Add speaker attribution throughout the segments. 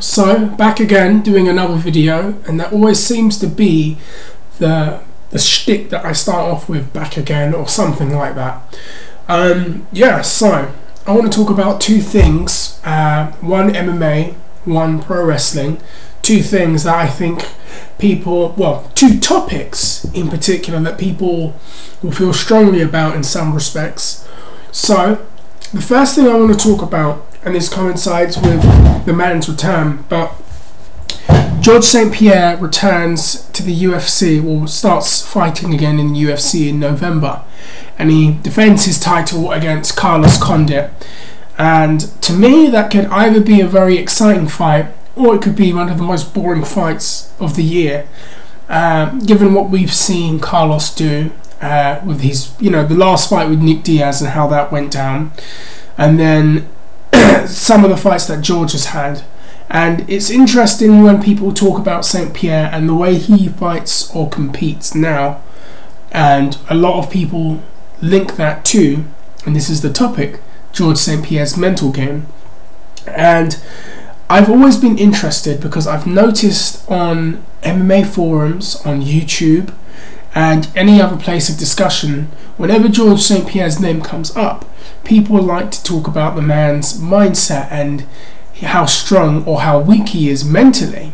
Speaker 1: So back again doing another video, and that always seems to be the shtick that I start off with, back again or something like that. So I want to talk about two things, one MMA, one pro wrestling, two things that I think people, well, two topics in particular that people will feel strongly about in some respects. So the first thing I want to talk about, and this coincides with the man's return, but George St Pierre returns to the UFC, or starts fighting again in the UFC in November, and he defends his title against Carlos Condit. And to me, that could either be a very exciting fight, or it could be one of the most boring fights of the year, given what we've seen Carlos do with his, the last fight with Nick Diaz and how that went down, and then some of the fights that George has had. And it's interesting when people talk about St Pierre and the way he fights or competes now, and a lot of people link that to, and this is the topic, George St Pierre's mental game. And I've always been interested because I've noticed on MMA forums, on YouTube, and any other place of discussion, whenever George St Pierre's name comes up, people like to talk about the man's mindset and how strong or how weak he is mentally.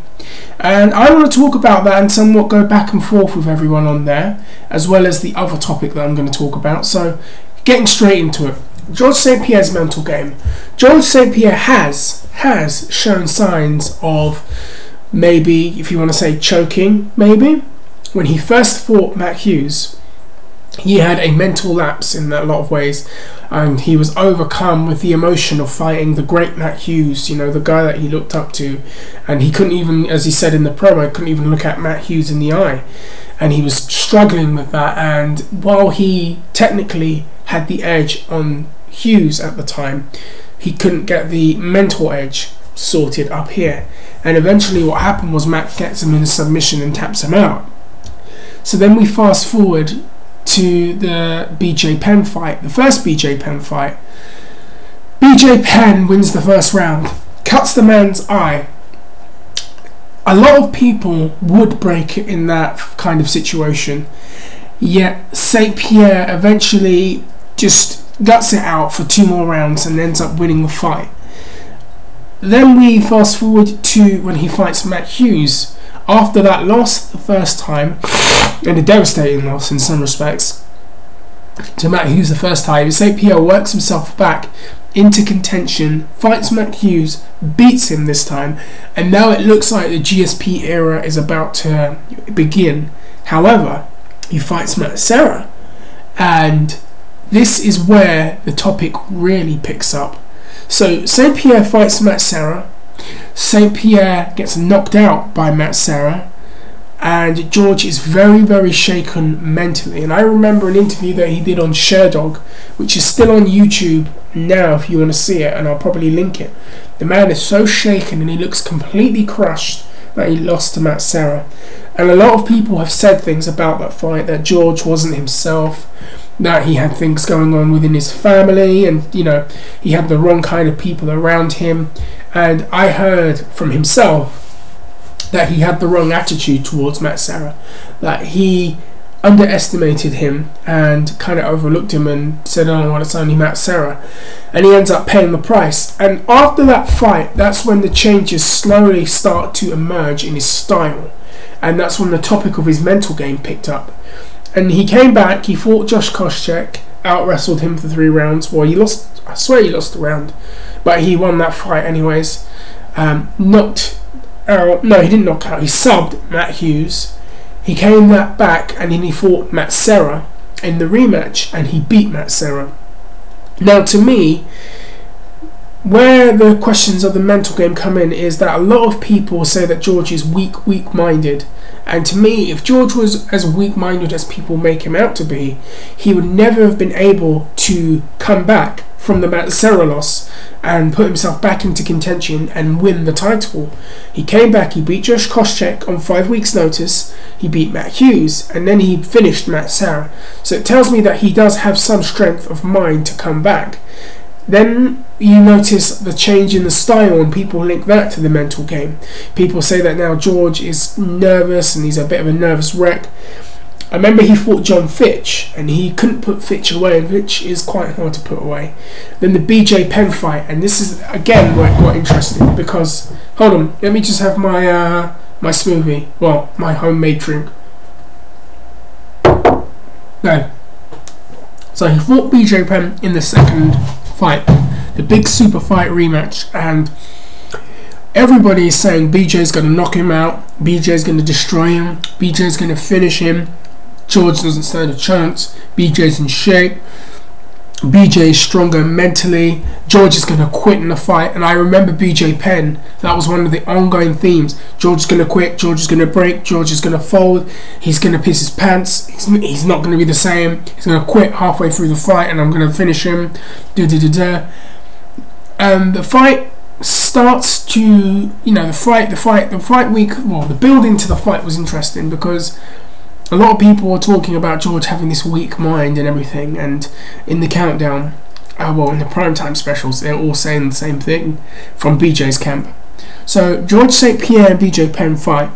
Speaker 1: And I want to talk about that and somewhat go back and forth with everyone on there, as well as the other topic that I'm going to talk about. So getting straight into it, George St Pierre's mental game. George St Pierre has shown signs of, maybe, if you want to say choking, maybe. When he first fought Matt Hughes, he had a mental lapse in a lot of ways, and he was overcome with the emotion of fighting the great Matt Hughes, the guy that he looked up to, and he couldn't even, as he said in the promo, couldn't even look at Matt Hughes in the eye, and he was struggling with that. And while he technically had the edge on Hughes at the time, he couldn't get the mental edge sorted up here, and eventually what happened was Matt gets him in a submission and taps him out. So then we fast forward to the BJ Penn fight, the first BJ Penn fight. BJ Penn wins the first round, cuts the man's eye. A lot of people would break in that kind of situation, yet St Pierre eventually just guts it out for 2 more rounds and ends up winning the fight. Then we fast forward to when he fights Matt Hughes. After that loss the first time, and a devastating loss in some respects, to Matt Hughes the first time, St Pierre works himself back into contention, fights Matt Hughes, beats him this time, and now it looks like the GSP era is about to begin. However, he fights Matt Serra, and this is where the topic really picks up. So St Pierre fights Matt Serra. St Pierre gets knocked out by Matt Serra, and George is very, very shaken mentally. And I remember an interview that he did on Sherdog, which is still on YouTube now if you want to see it, and I'll probably link it. The man is so shaken and he looks completely crushed that he lost to Matt Serra. And a lot of people have said things about that fight, that George wasn't himself, that he had things going on within his family, and he had the wrong kind of people around him. And I heard from himself that he had the wrong attitude towards Matt Serra, that he underestimated him and kind of overlooked him and said, oh well, it's only Matt Serra, and he ends up paying the price. And after that fight, that's when the changes slowly start to emerge in his style, and that's when the topic of his mental game picked up. And he came back, he fought Josh Koscheck, out-wrestled him for 3 rounds. Well, he lost, I swear he lost a round, but he won that fight anyways. Knocked out, no, he didn't knock out, he subbed Matt Hughes. He came back and then he fought Matt Serra in the rematch, and he beat Matt Serra. Now, to me, where the questions of the mental game come in is that a lot of people say that George is weak-minded. And to me, if George was as weak-minded as people make him out to be, he would never have been able to come back from the Matt Serra loss and put himself back into contention and win the title. He came back, he beat Josh Koscheck on 5 weeks' notice, he beat Matt Hughes, and then he finished Matt Serra. So it tells me that he does have some strength of mind to come back. Then you notice the change in the style and people link that to the mental game. People say that now George is nervous and he's a bit of a nervous wreck. I remember he fought John Fitch and he couldn't put Fitch away, and Fitch is quite hard to put away. Then the BJ Penn fight, and this is again where it got interesting because, hold on, let me just have my my smoothie, well, my homemade drink. No. So he fought BJ Penn in the second fight, the big super fight rematch, and everybody is saying BJ's going to knock him out, BJ's going to destroy him, BJ's going to finish him. George doesn't stand a chance. BJ's in shape. BJ's stronger mentally. George is going to quit in the fight. And I remember BJ Penn. That was one of the ongoing themes. George is going to quit. George is going to break. George is going to fold. He's going to piss his pants. He's not going to be the same. He's going to quit halfway through the fight, and I'm going to finish him. And the fight starts to, the fight week. Well, the build into the fight was interesting because a lot of people were talking about George having this weak mind and everything, and in the countdown, in the primetime specials, they're all saying the same thing from BJ's camp. So George St Pierre and BJ Penn fight,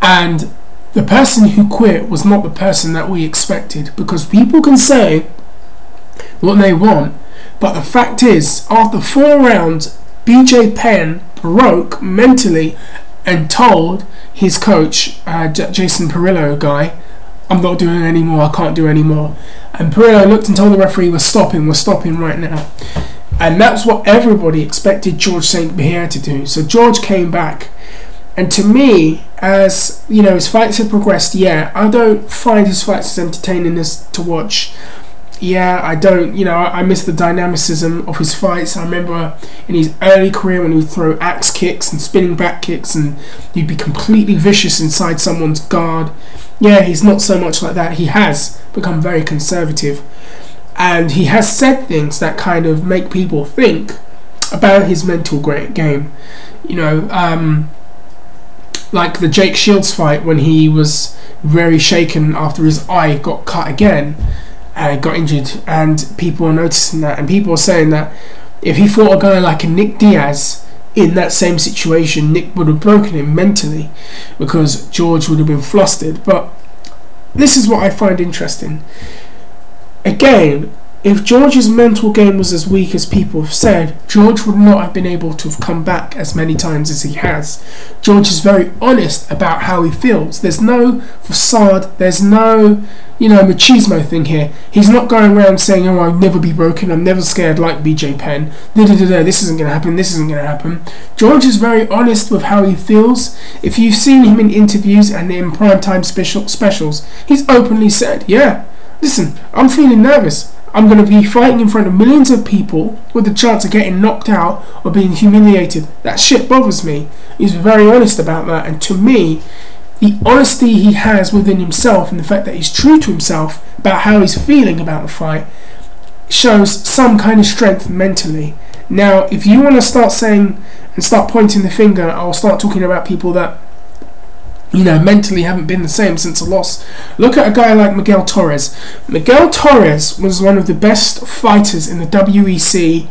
Speaker 1: and the person who quit was not the person that we expected, because people can say what they want, but the fact is, after 4 rounds, BJ Penn broke mentally and told his coach, Jason Perillo guy, I'm not doing it anymore, I can't do it anymore. And Perillo looked and told the referee, we're stopping right now. And that's what everybody expected George St Pierre to do. So George came back. And to me, as his fights have progressed, I don't find his fights as entertaining as to watch. I don't, I miss the dynamicism of his fights. I remember in his early career when he would throw axe kicks and spinning back kicks and he'd be completely vicious inside someone's guard. He's not so much like that. He has become very conservative, and he has said things that kind of make people think about his mental game. Like the Jake Shields fight when he was very shaken after his eye got cut again. Got injured, and people are noticing that, and people are saying that if he fought a guy like a Nick Diaz in that same situation, Nick would have broken him mentally because George would have been flustered. But this is what I find interesting. Again, if George's mental game was as weak as people have said, George would not have been able to have come back as many times as he has. George is very honest about how he feels. There's no facade, there's no machismo thing here. He's not going around saying, I'll never be broken, I'm never scared like BJ Penn, this isn't going to happen, this isn't going to happen. George is very honest with how he feels. If you've seen him in interviews and in primetime specials, he's openly said, listen, I'm feeling nervous. I'm going to be fighting in front of millions of people with the chance of getting knocked out or being humiliated. That shit bothers me. He's very honest about that, and to me, the honesty he has within himself and the fact that he's true to himself about how he's feeling about the fight shows some kind of strength mentally. Now, if you want to start saying and start pointing the finger, I'll start talking about people that mentally haven't been the same since a loss. Look at a guy like Miguel Torres. Miguel Torres was one of the best fighters in the WEC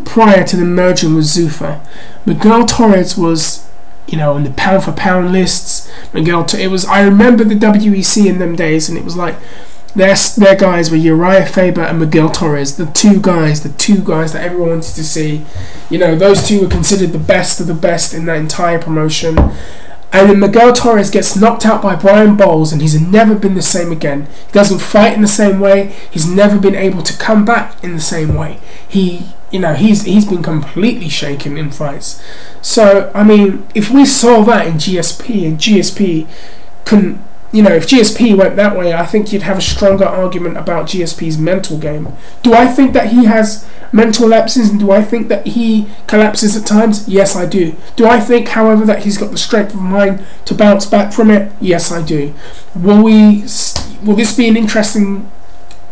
Speaker 1: prior to the merging with Zuffa. Miguel Torres was in the pound for pound lists. I remember the WEC in them days, and it was like their guys were Uriah Faber and Miguel Torres, the two guys that everyone wanted to see. Those two were considered the best of the best in that entire promotion. And then Miguel Torres gets knocked out by Brian Bowles, and he's never been the same again. He doesn't fight in the same way. He's never been able to come back in the same way. He's been completely shaken in fights. So, if we saw that in GSP, and GSP couldn't, if GSP went that way, I think you'd have a stronger argument about GSP's mental game. Do I think that he has mental lapses, and do I think that he collapses at times? Yes, I do. Do I think, however, that he's got the strength of mind to bounce back from it? Yes, I do. Will this be an interesting...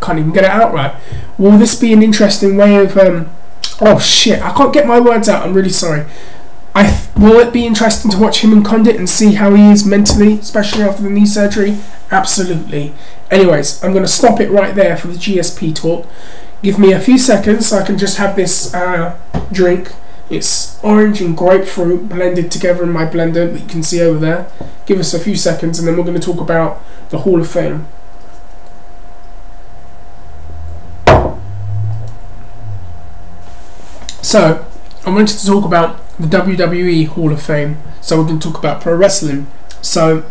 Speaker 1: Can't even get it out right. Will this be an interesting way of... oh shit, I can't get my words out, I'm really sorry. Will it be interesting to watch him and Condit and see how he is mentally, especially after the knee surgery? Absolutely. Anyways, I'm going to stop it right there for the GSP talk. Give me a few seconds so I can just have this drink. It's orange and grapefruit blended together in my blender that you can see over there. Give us a few seconds and then we're going to talk about the Hall of Fame. So, I wanted to talk about the WWE Hall of Fame. So we're going to talk about pro wrestling. So,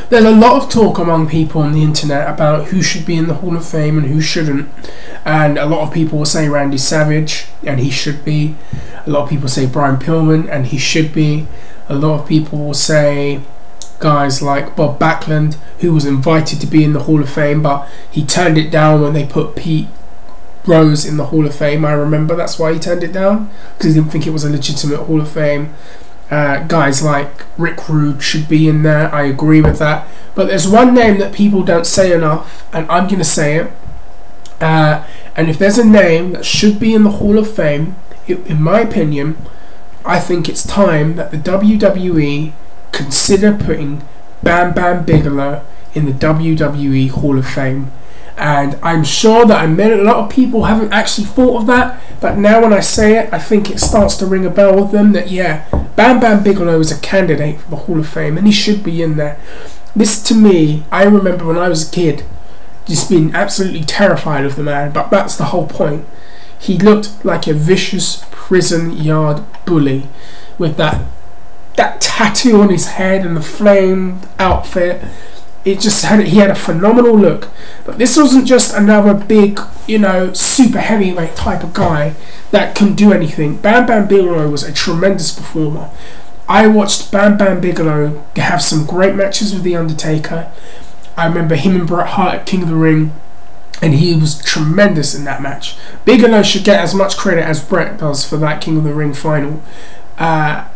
Speaker 1: there's a lot of talk among people on the internet about who should be in the Hall of Fame and who shouldn't. And a lot of people will say Randy Savage, and he should be. A lot of people say Brian Pillman, and he should be. A lot of people will say guys like Bob Backlund, who was invited to be in the Hall of Fame, but he turned it down when they put Pete Rose in the Hall of Fame. I remember that's why he turned it down, because he didn't think it was a legitimate Hall of Fame. Guys like Rick Rude should be in there. I agree with that. But there's one name that people don't say enough, and I'm going to say it. And if there's a name that should be in the Hall of Fame, in my opinion, I think it's time that the WWE consider putting Bam Bam Bigelow in the WWE Hall of Fame. And I'm sure that a lot of people haven't actually thought of that, but now when I say it, I think it starts to ring a bell with them that yeah, Bam Bam Bigelow is a candidate for the Hall of Fame and he should be in there. This, to me, I remember when I was a kid just being absolutely terrified of the man, but that's the whole point. He looked like a vicious prison yard bully with that tattoo on his head and the flamed outfit. He had a phenomenal look. But this wasn't just another big, super heavyweight type of guy that couldn't do anything. Bam Bam Bigelow was a tremendous performer. I watched Bam Bam Bigelow have some great matches with The Undertaker. I remember him and Bret Hart at King of the Ring, and he was tremendous in that match. Bigelow should get as much credit as Bret does for that King of the Ring final.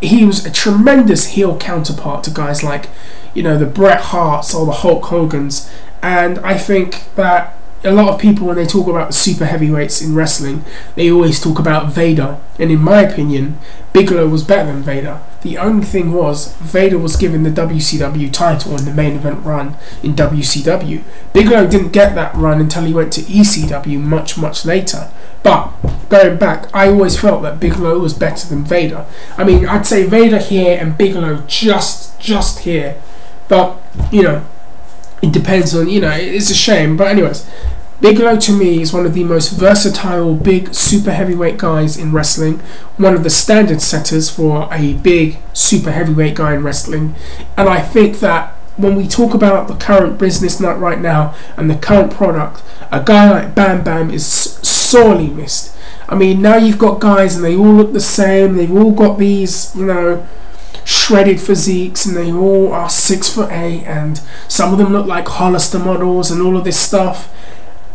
Speaker 1: He was a tremendous heel counterpart to guys like, the Bret Harts or the Hulk Hogans. And I think that a lot of people, when they talk about the super heavyweights in wrestling, they always talk about Vader. And in my opinion, Bigelow was better than Vader. The only thing was, Vader was given the WCW title in the main event run in WCW. Bigelow didn't get that run until he went to ECW much, much later. But, going back, I always felt that Bigelow was better than Vader. I mean, I'd say Vader here and Bigelow just here. But, it depends on, it's a shame. But anyways, Bigelow to me is one of the most versatile big super heavyweight guys in wrestling. One of the standard setters for a big super heavyweight guy in wrestling. And I think that when we talk about the current business right now and the current product, a guy like Bam Bam is sorely missed. I mean, now you've got guys and they all look the same. They've all got these, shredded physiques, and they all are 6'8", and some of them look like Hollister models and all of this stuff.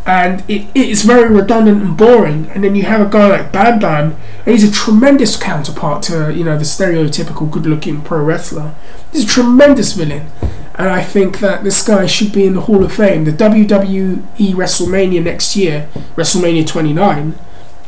Speaker 1: And it is very redundant and boring. And then you have a guy like Bam Bam, and he's a tremendous counterpart to the stereotypical good-looking pro wrestler. He's a tremendous villain, and I think that this guy should be in the Hall of Fame. The WWE WrestleMania next year, WrestleMania 29,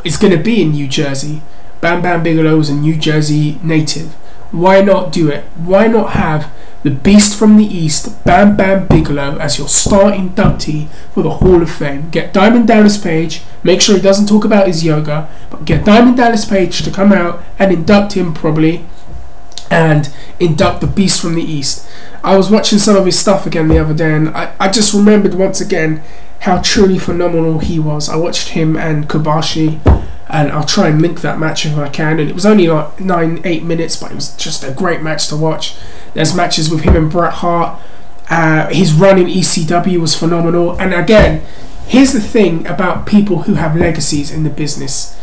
Speaker 1: is going to be in New Jersey. Bam Bam Bigelow is a New Jersey native. Why not do it? Why not have the Beast from the East, Bam Bam Bigelow, as your star inductee for the Hall of Fame? Get Diamond Dallas Page, make sure he doesn't talk about his yoga, but get Diamond Dallas Page to come out and induct him probably, and induct the Beast from the East. I was watching some of his stuff again the other day, and I just remembered once again how truly phenomenal he was. I watched him and Kobashi, and I'll try and link that match if I can, and it was only like 9-8 minutes, but it was just a great match to watch. There's matches with him and Bret Hart. His run in ECW was phenomenal. And again, here's the thing about people who have legacies in the business.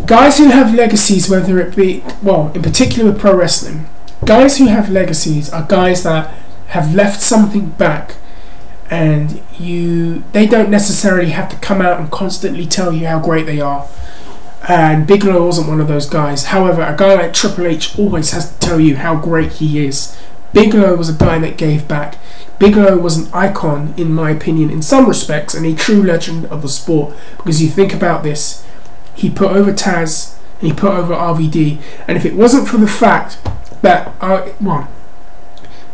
Speaker 1: Guys who have legacies, whether it be, in particular with pro wrestling, guys who have legacies are guys that have left something back, and they don't necessarily have to come out and constantly tell you how great they are. And Bigelow wasn't one of those guys. However, a guy like Triple H always has to tell you how great he is. Bigelow was a guy that gave back. Bigelow was an icon, in my opinion, in some respects, and a true legend of the sport. Because you think about this, he put over Taz, and he put over RVD. And if it wasn't for the fact that,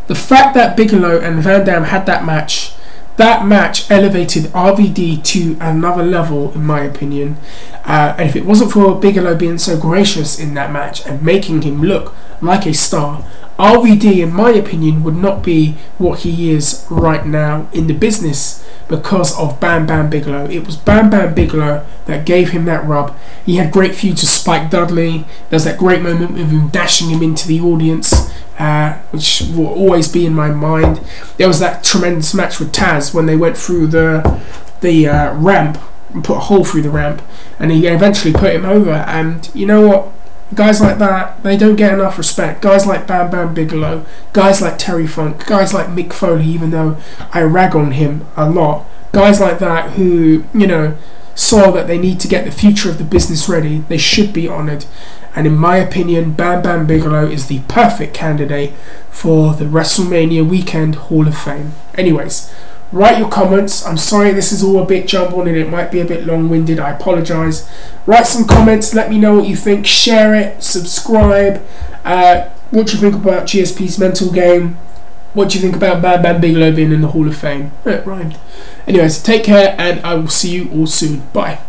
Speaker 1: the fact that Bigelow and Van Dam had that match, That match elevated RVD to another level, in my opinion. And if it wasn't for Bigelow being so gracious in that match and making him look like a star, RVD, in my opinion, would not be what he is right now in the business because of Bam Bam Bigelow. It was Bam Bam Bigelow that gave him that rub. He had great feuds with Spike Dudley. There's that great moment with him dashing him into the audience, which will always be in my mind. There was that tremendous match with Taz when they went through the ramp and put a hole through the ramp, and he eventually put him over. And you know what? Guys like that, they don't get enough respect. Guys like Bam Bam Bigelow, guys like Terry Funk, guys like Mick Foley, even though I rag on him a lot. Guys like that who, you know, saw that they need to get the future of the business ready. They should be honoured. And in my opinion, Bam Bam Bigelow is the perfect candidate for the WrestleMania Weekend Hall of Fame. Anyways, write your comments. I'm sorry this is all a bit jumbled and it might be a bit long-winded. I apologise. Write some comments. Let me know what you think. Share it. Subscribe. What do you think about GSP's mental game? What do you think about Bam Bam Bigelow being in the Hall of Fame? It rhymed. Anyways, take care and I will see you all soon. Bye.